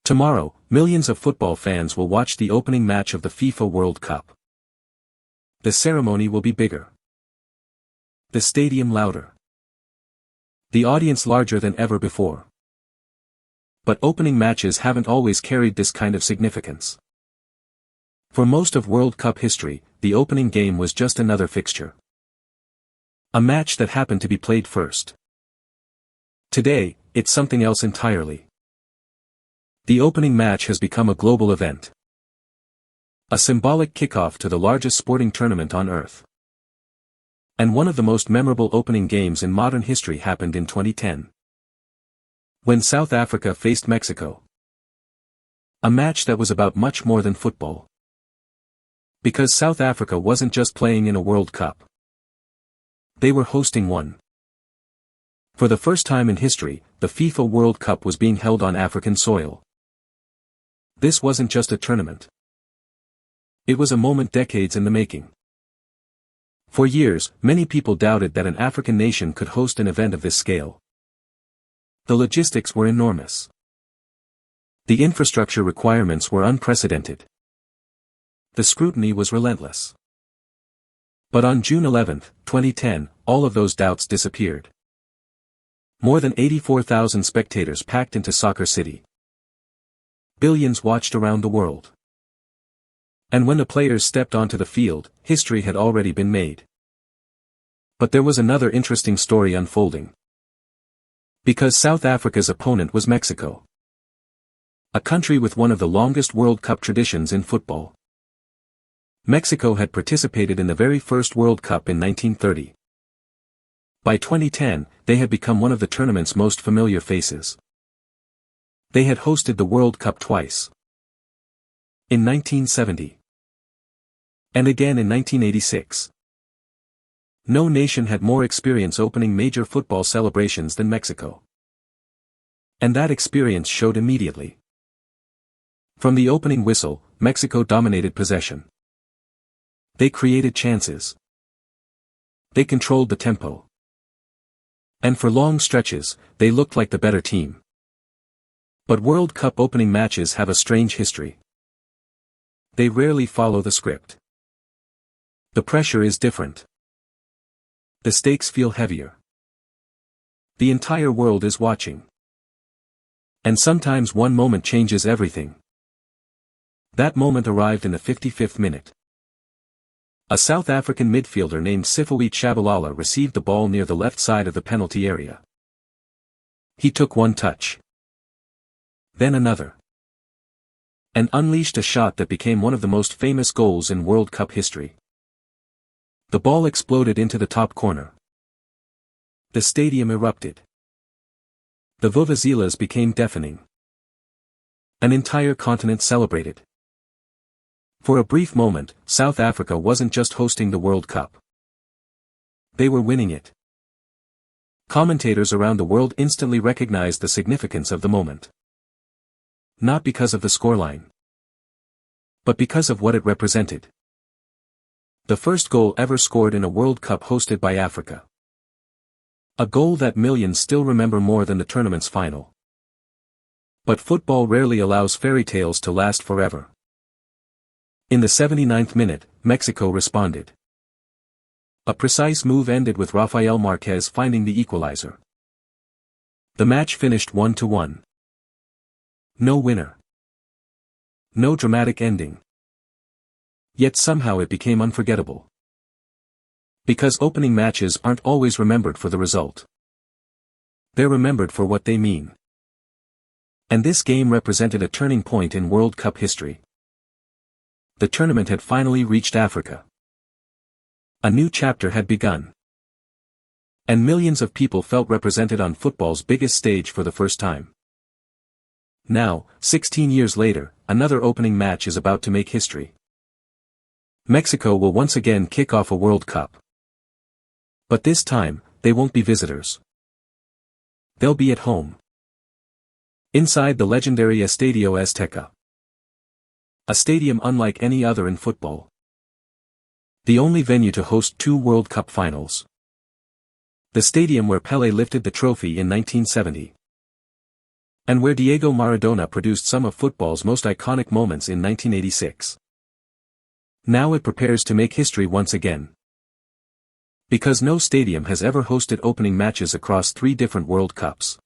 Tomorrow, millions of football fans will watch the opening match of the FIFA World Cup. The ceremony will be bigger. The stadium louder. The audience larger than ever before. But opening matches haven't always carried this kind of significance. For most of World Cup history, the opening game was just another fixture. A match that happened to be played first. Today, it's something else entirely. The opening match has become a global event. A symbolic kickoff to the largest sporting tournament on Earth. And one of the most memorable opening games in modern history happened in 2010. When South Africa faced Mexico. A match that was about much more than football. Because South Africa wasn't just playing in a World Cup. They were hosting one. For the first time in history, the FIFA World Cup was being held on African soil. This wasn't just a tournament. It was a moment decades in the making. For years, many people doubted that an African nation could host an event of this scale. The logistics were enormous. The infrastructure requirements were unprecedented. The scrutiny was relentless. But on June 11, 2010, all of those doubts disappeared. More than 84,000 spectators packed into Soccer City. Billions watched around the world. And when the players stepped onto the field, history had already been made. But there was another interesting story unfolding. Because South Africa's opponent was Mexico. A country with one of the longest World Cup traditions in football. Mexico had participated in the very first World Cup in 1930. By 2010, they had become one of the tournament's most familiar faces. They had hosted the World Cup twice. In 1970. And again in 1986. No nation had more experience opening major football celebrations than Mexico. And that experience showed immediately. From the opening whistle, Mexico dominated possession. They created chances. They controlled the tempo. And for long stretches, they looked like the better team. But World Cup opening matches have a strange history. They rarely follow the script. The pressure is different. The stakes feel heavier. The entire world is watching. And sometimes one moment changes everything. That moment arrived in the 55th minute. A South African midfielder named Sifiwe Tshabalala received the ball near the left side of the penalty area. He took one touch. Then another. And unleashed a shot that became one of the most famous goals in World Cup history. The ball exploded into the top corner. The stadium erupted. The vuvuzelas became deafening. An entire continent celebrated. For a brief moment, South Africa wasn't just hosting the World Cup. They were winning it. Commentators around the world instantly recognized the significance of the moment. Not because of the scoreline. But because of what it represented. The first goal ever scored in a World Cup hosted by Africa. A goal that millions still remember more than the tournament's final. But football rarely allows fairy tales to last forever. In the 79th minute, Mexico responded. A precise move ended with Rafael Marquez finding the equalizer. The match finished 1-1. No winner. No dramatic ending. Yet somehow it became unforgettable. Because opening matches aren't always remembered for the result. They're remembered for what they mean. And this game represented a turning point in World Cup history. The tournament had finally reached Africa. A new chapter had begun. And millions of people felt represented on football's biggest stage for the first time. Now, 16 years later, another opening match is about to make history. Mexico will once again kick off a World Cup. But this time, they won't be visitors. They'll be at home. Inside the legendary Estadio Azteca. A stadium unlike any other in football. The only venue to host two World Cup finals. The stadium where Pelé lifted the trophy in 1970. And where Diego Maradona produced some of football's most iconic moments in 1986. Now it prepares to make history once again. Because no stadium has ever hosted opening matches across 3 different World Cups.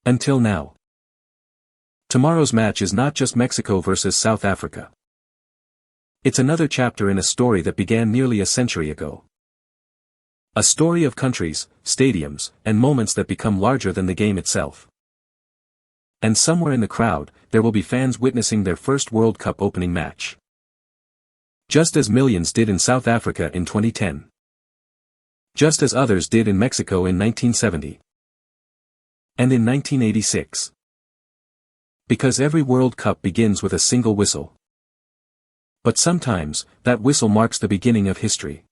Until now. Tomorrow's match is not just Mexico versus South Africa. It's another chapter in a story that began nearly a century ago. A story of countries, stadiums, and moments that become larger than the game itself. And somewhere in the crowd, there will be fans witnessing their first World Cup opening match. Just as millions did in South Africa in 2010. Just as others did in Mexico in 1970. And in 1986. Because every World Cup begins with a single whistle. But sometimes, that whistle marks the beginning of history.